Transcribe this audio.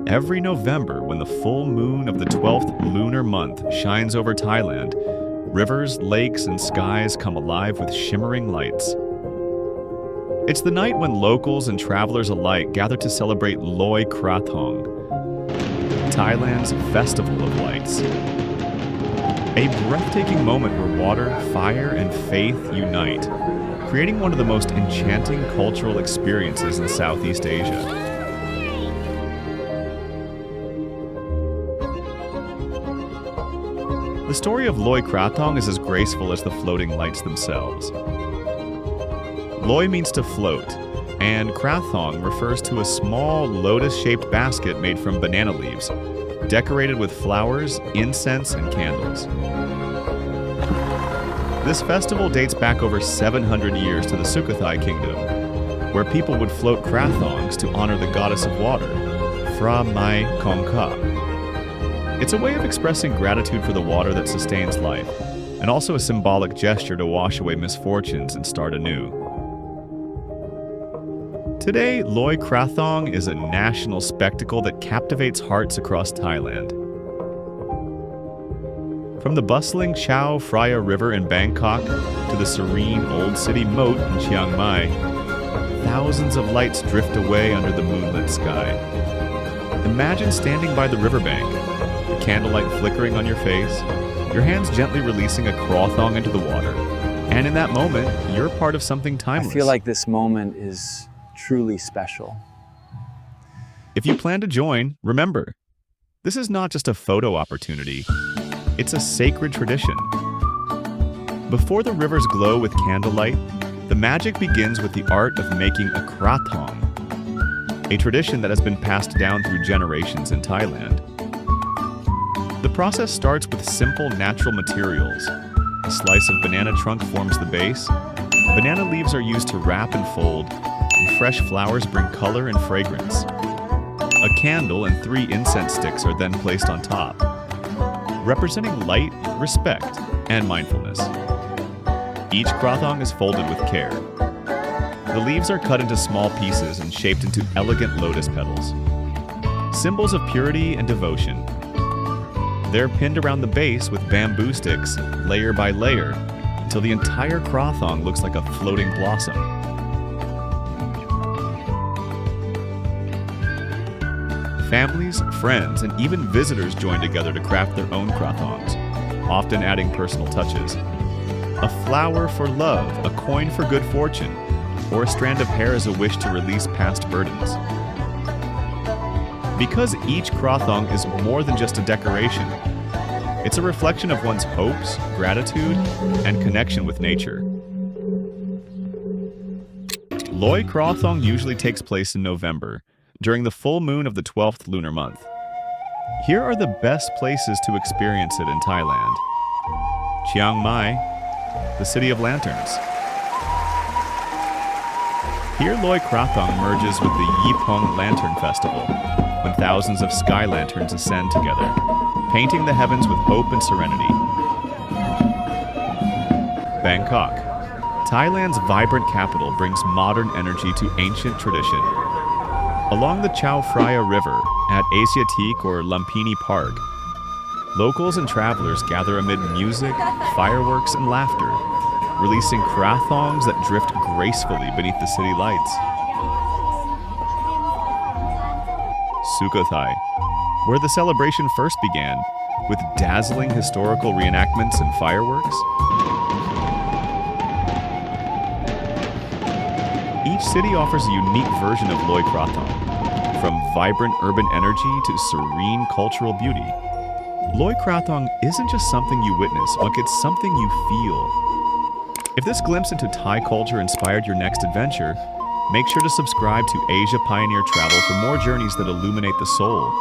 Every November, when the full moon of the 12th lunar month shines over Thailand, rivers, lakes, and skies come alive with shimmering lights. It's the night when locals and travelers alike gather to celebrate Loy Krathong, Thailand's Festival of Lights. A breathtaking moment where water, fire, and faith unite, creating one of the most enchanting cultural experiences in Southeast Asia. The story of Loy Krathong is as graceful as the floating lights themselves. Loy means to float, and Krathong refers to a small lotus-shaped basket made from banana leaves, decorated with flowers, incense, and candles. This festival dates back over 700 years to the Sukhothai kingdom, where people would float krathongs to honor the goddess of water, Phra Mai Kongka. It's a way of expressing gratitude for the water that sustains life, and also a symbolic gesture to wash away misfortunes and start anew. Today, Loy Krathong is a national spectacle that captivates hearts across Thailand. From the bustling Chao Phraya River in Bangkok to the serene Old City Moat in Chiang Mai, thousands of lights drift away under the moonlit sky. Imagine standing by the riverbank, the candlelight flickering on your face, your hands gently releasing a krathong into the water, and in that moment, you're part of something timeless. I feel like this moment is truly special. If you plan to join, remember, this is not just a photo opportunity, it's a sacred tradition. Before the rivers glow with candlelight, the magic begins with the art of making a krathong, a tradition that has been passed down through generations in Thailand. The process starts with simple natural materials. A slice of banana trunk forms the base, banana leaves are used to wrap and fold, and fresh flowers bring color and fragrance. A candle and 3 incense sticks are then placed on top, representing light, respect, and mindfulness. Each krathong is folded with care. The leaves are cut into small pieces and shaped into elegant lotus petals, symbols of purity and devotion. They're pinned around the base with bamboo sticks, layer by layer, until the entire krathong looks like a floating blossom. Families, friends, and even visitors join together to craft their own krathongs, often adding personal touches. A flower for love, a coin for good fortune, or a strand of hair as a wish to release past burdens. Because each krathong is more than just a decoration, it's a reflection of one's hopes, gratitude, and connection with nature. Loy Krathong usually takes place in November, during the full moon of the 12th lunar month. Here are the best places to experience it in Thailand. Chiang Mai, the city of lanterns. Here Loy Krathong merges with the Yipong Lantern Festival, when thousands of sky lanterns ascend together, painting the heavens with hope and serenity. Bangkok. Thailand's vibrant capital brings modern energy to ancient tradition. Along the Chao Phraya River, at Asiatique or Lumpini Park, locals and travelers gather amid music, fireworks, and laughter, releasing krathongs that drift gracefully beneath the city lights. Sukhothai, where the celebration first began, with dazzling historical reenactments and fireworks. Each city offers a unique version of Loy Krathong, from vibrant urban energy to serene cultural beauty. Loy Krathong isn't just something you witness, like it's something you feel. If this glimpse into Thai culture inspired your next adventure, make sure to subscribe to Asia Pioneer Travel for more journeys that illuminate the soul.